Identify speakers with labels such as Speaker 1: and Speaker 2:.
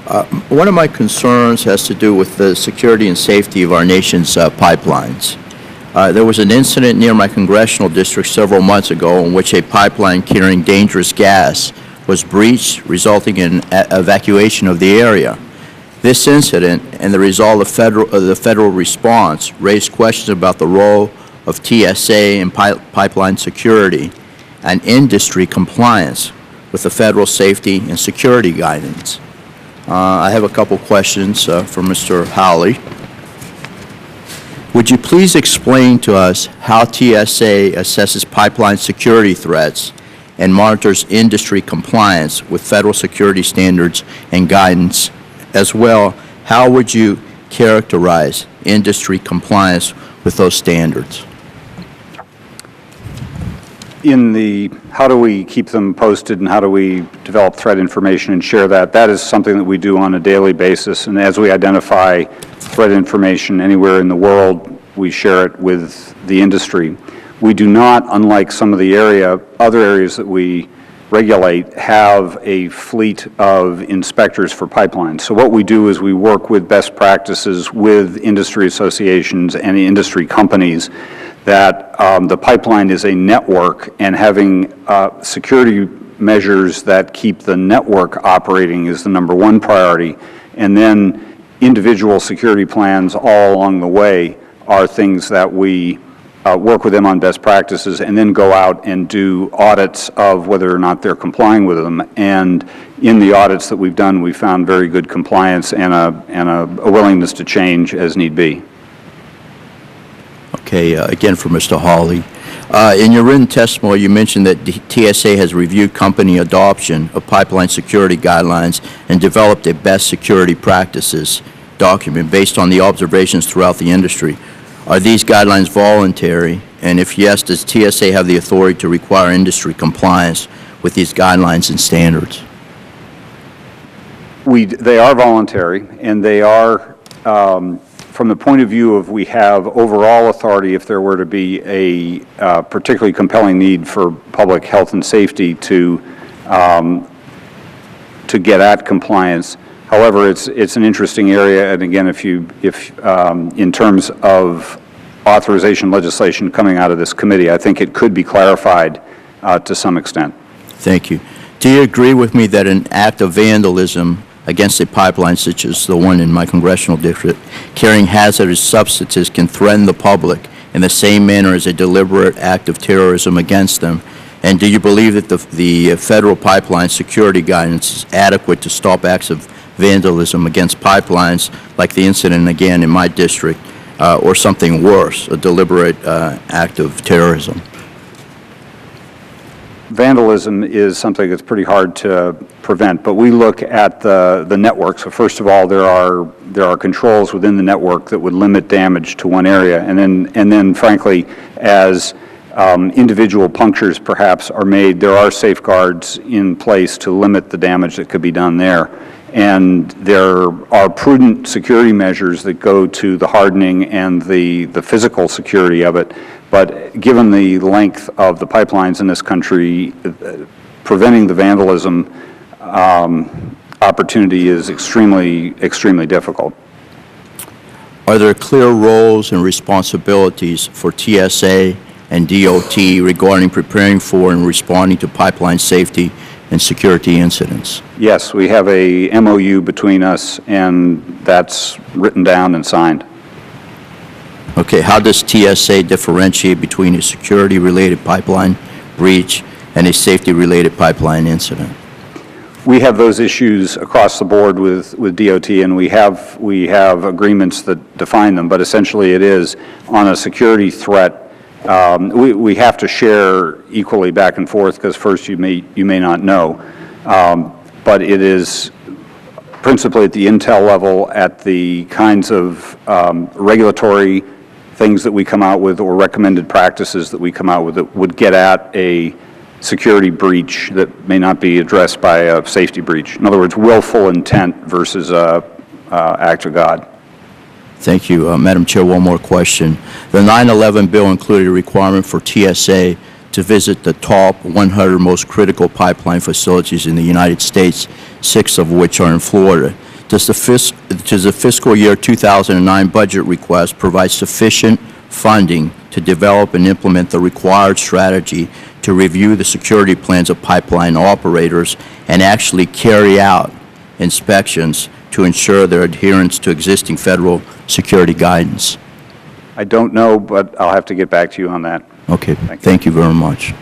Speaker 1: One of my concerns has to do with the security and safety of our nation's pipelines. There was an incident near my congressional district several months ago in which a pipeline carrying dangerous gas was breached, resulting in evacuation of the area. This incident and the result of the federal response raised questions about the role of TSA in pipeline security and industry compliance with the federal safety and security guidance. I have a couple questions for Mr. Hawley. Would you please explain to us how TSA assesses pipeline security threats and monitors industry compliance with federal security standards and guidance? As well, how would you characterize industry compliance with those standards?
Speaker 2: In the how do we keep them posted and how do we develop threat information and share that, that is something that we do on a daily basis. And as we identify threat information anywhere in the world, we share it with the industry. We do not, unlike some of the other areas that we regulate, have a fleet of inspectors for pipelines. So what we do is we work with best practices with industry associations and industry companies that the pipeline is a network, and having security measures that keep the network operating is the #1 priority. And then individual security plans all along the way are things that we work with them on best practices and then go out and do audits of whether or not they're complying with them. And in the audits that we've done, we found very good compliance and a willingness to change as need be.
Speaker 1: Okay, again for Mr. Hawley. In your written testimony, you mentioned that the TSA has reviewed company adoption of pipeline security guidelines and developed a best security practices document based on the observations throughout the industry. Are these guidelines voluntary? And if yes, does TSA have the authority to require industry compliance with these guidelines and standards?
Speaker 2: They are voluntary, and they are from the point of view of we have overall authority if there were to be a particularly compelling need for public health and safety to get at compliance. However, it's an interesting area, and again, if in terms of authorization legislation coming out of this committee, I think it could be clarified to some extent.
Speaker 1: Thank you. Do you agree with me that an act of vandalism against a pipeline such as the one in my congressional district carrying hazardous substances can threaten the public in the same manner as a deliberate act of terrorism against them? And do you believe that the federal pipeline security guidance is adequate to stop acts of vandalism against pipelines like the incident again in my district, or something worse, a deliberate act of terrorism?
Speaker 2: Vandalism is something that's pretty hard to prevent, but we look at the network. So first of all, there are controls within the network that would limit damage to one area, and then frankly, as individual punctures perhaps are made, there are safeguards in place to limit the damage that could be done there. And there are prudent security measures that go to the hardening and the physical security of it. But given the length of the pipelines in this country, preventing the vandalism opportunity is extremely, extremely difficult.
Speaker 1: Are there clear roles and responsibilities for TSA and DOT regarding preparing for and responding to pipeline safety and security incidents?
Speaker 2: Yes, we have a MOU between us, and that's written down and signed.
Speaker 1: Okay, how does TSA differentiate between a security-related pipeline breach and a safety-related pipeline incident?
Speaker 2: We have those issues across the board with DOT, and we have agreements that define them, but essentially it is on a security threat. We have to share equally back and forth because first you may not know, but it is principally at the intel level, at the kinds of regulatory things that we come out with or recommended practices that we come out with that would get at a security breach that may not be addressed by a safety breach. In other words, willful intent versus act of God.
Speaker 1: Thank you. Madam Chair, one more question. The 9/11 bill included a requirement for TSA to visit the top 100 most critical pipeline facilities in the United States, 6 of which are in Florida. Does the fiscal year 2009 budget request provide sufficient funding to develop and implement the required strategy to review the security plans of pipeline operators and actually carry out inspections to ensure their adherence to existing federal security guidance?
Speaker 2: I don't know, but I'll have to get back to you on that.
Speaker 1: Okay,
Speaker 2: Thank you.
Speaker 1: thank you very much.